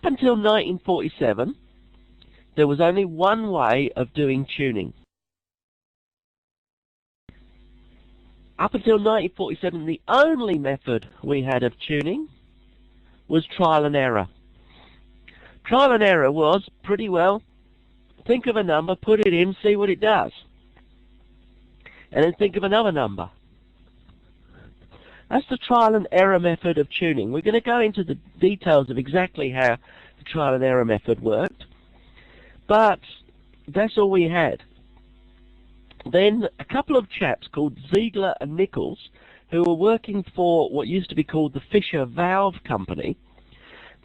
Up until 1947, there was only one way of doing tuning. Up until 1947, the only method we had of tuning was trial and error. Trial and error was pretty well, think of a number, put it in, see what it does. And then think of another number. That's the trial and error method of tuning. We're going to go into the details of exactly how the trial and error method worked. But that's all we had. Then a couple of chaps called Ziegler and Nichols, who were working for what used to be called the Fisher Valve Company,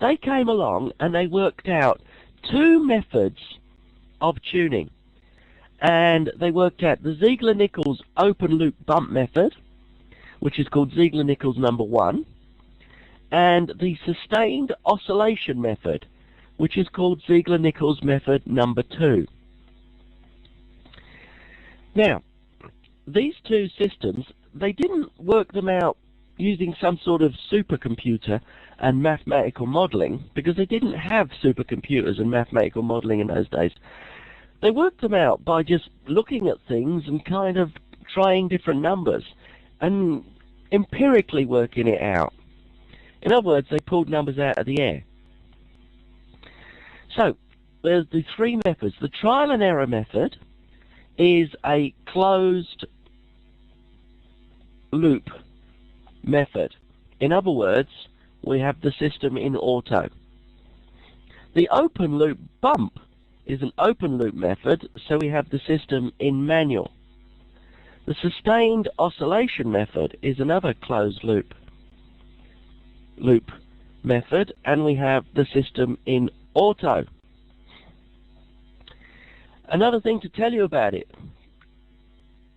they came along and they worked out two methods of tuning. And they worked out the Ziegler-Nichols open loop bump method, which is called Ziegler-Nichols number 1, and the sustained oscillation method, which is called Ziegler-Nichols method number 2. Now, these two systems, they didn't work them out using some sort of supercomputer and mathematical modeling, because they didn't have supercomputers and mathematical modeling in those days. They worked them out by just looking at things and kind of trying different numbers and empirically working it out. In other words, they pulled numbers out of the air. So, there's the three methods. The trial and error method is a closed loop method. In other words, we have the system in auto. The open loop bump is an open loop method, so we have the system in manual. The sustained oscillation method is another closed loop method, and we have the system in auto. Another thing to tell you about it,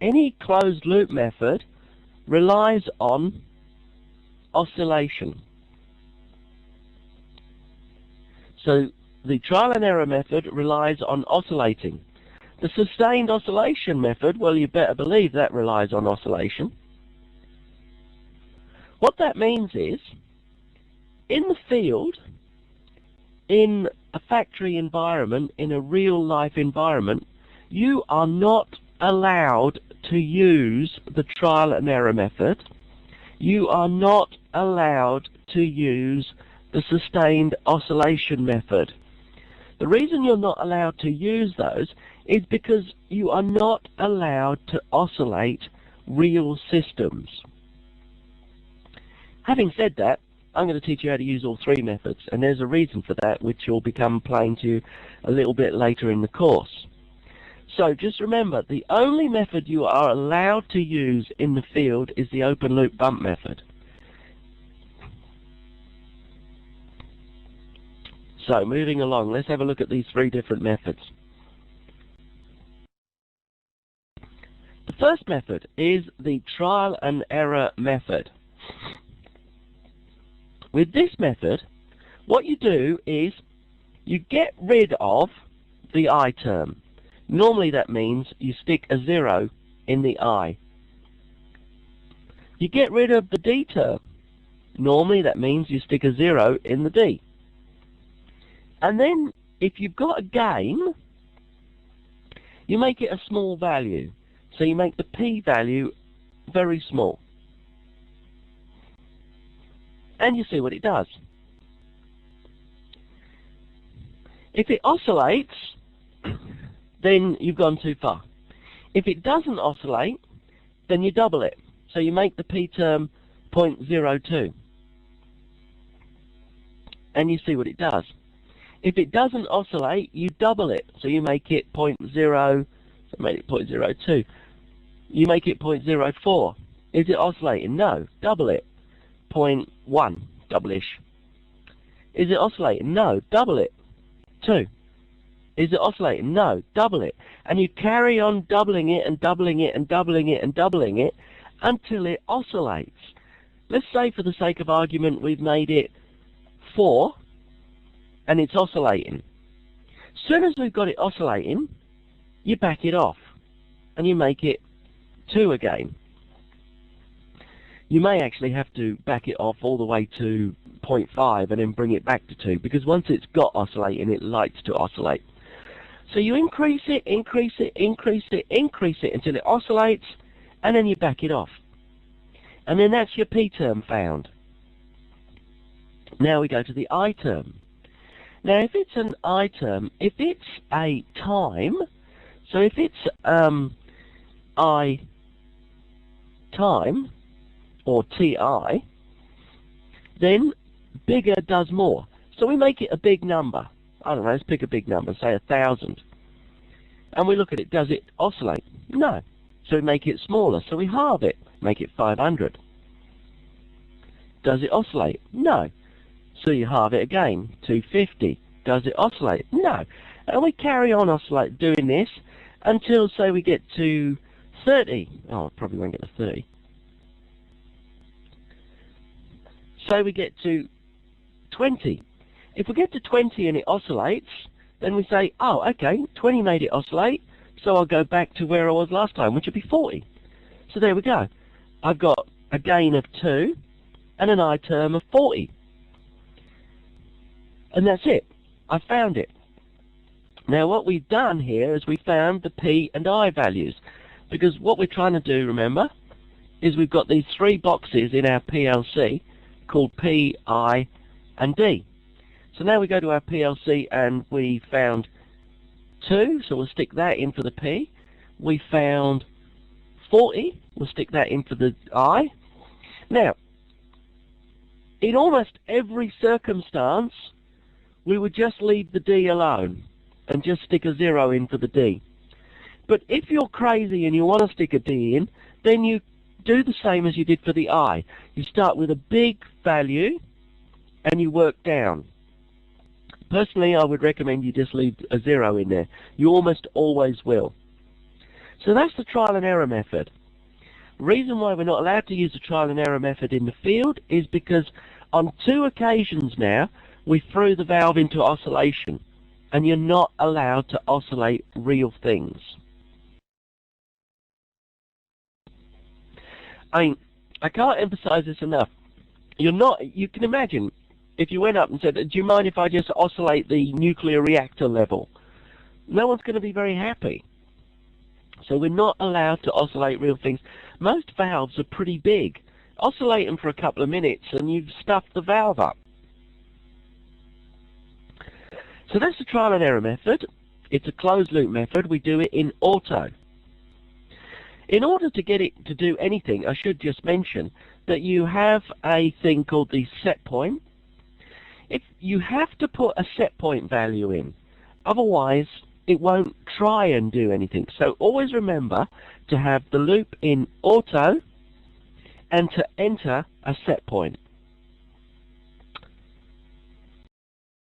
any closed loop method relies on oscillation. So the trial and error method relies on oscillating. The sustained oscillation method, well, you better believe that relies on oscillation. What that means is, in the field, in a factory environment, in a real-life environment, you are not allowed to use the trial and error method. You are not allowed to use the sustained oscillation method. The reason you're not allowed to use those is because you are not allowed to oscillate real systems. Having said that, I'm going to teach you how to use all three methods, and there's a reason for that which will become plain to you a little bit later in the course. So just remember, the only method you are allowed to use in the field is the open loop bump method. So moving along, let's have a look at these three different methods. The first method is the trial and error method. With this method, what you do is you get rid of the I term. Normally that means you stick a 0 in the I. You get rid of the D term. Normally that means you stick a 0 in the D. And then if you've got a gain, you make it a small value. So you make the P value very small. And you see what it does. If it oscillates, then you've gone too far. If it doesn't oscillate, then you double it. So you make the P term 0.02. And you see what it does. If it doesn't oscillate, you double it. So you make it 0.0, so make it 0.02. You make it 0.04. Is it oscillating? No. Double it. 0.1, double-ish. Is it oscillating? No. Double it. 2. Is it oscillating? No. Double it. And you carry on doubling it and doubling it and doubling it and doubling it until it oscillates. Let's say for the sake of argument we've made it 4 and it's oscillating. As soon as we've got it oscillating, you back it off and you make it 2 again. You may actually have to back it off all the way to 0.5 and then bring it back to 2, because once it's got oscillating, it likes to oscillate. So you increase it, increase it, increase it, increase it until it oscillates, and then you back it off. And then that's your P term found. Now we go to the I term. Now if it's an I term, if it's a time, so if it's I time, or TI, then bigger does more. So we make it a big number. I don't know, let's pick a big number, say 1,000. And we look at it, does it oscillate? No. So we make it smaller, so we halve it, make it 500. Does it oscillate? No. So you halve it again, 250. Does it oscillate? No. And we carry on doing this until, say, we get to 30. Oh, I probably won't get to 30. So we get to 20. If we get to 20 and it oscillates, then we say, oh, okay, 20 made it oscillate, so I'll go back to where I was last time, which would be 40. So there we go. I've got a gain of 2 and an I term of 40. And that's it. I found it. Now what we've done here is we found the P and I values, because what we're trying to do, remember, is we've got these 3 boxes in our PLC called P, I, and D. So now we go to our PLC and we found 2, so we'll stick that in for the P. We found 40, we'll stick that in for the I. Now, in almost every circumstance, we would just leave the D alone and just stick a 0 in for the D. But if you're crazy and you want to stick a D in, then you do the same as you did for the I. You start with a big value and you work down. Personally, I would recommend you just leave a 0 in there. You almost always will. So that's the trial and error method. The reason why we're not allowed to use the trial and error method in the field is because on 2 occasions now, we threw the valve into oscillation, and you're not allowed to oscillate real things. I mean, I can't emphasize this enough. You can imagine, if you went up and said, do you mind if I just oscillate the nuclear reactor level? No one's going to be very happy. So we're not allowed to oscillate real things. Most valves are pretty big. Oscillate them for a couple of minutes and you've stuffed the valve up. So that's the trial and error method. It's a closed loop method. We do it in auto. In order to get it to do anything, I should just mention that you have a thing called the set point. If you have to put a set point value in, otherwise it won't try and do anything. So always remember to have the loop in auto and to enter a set point.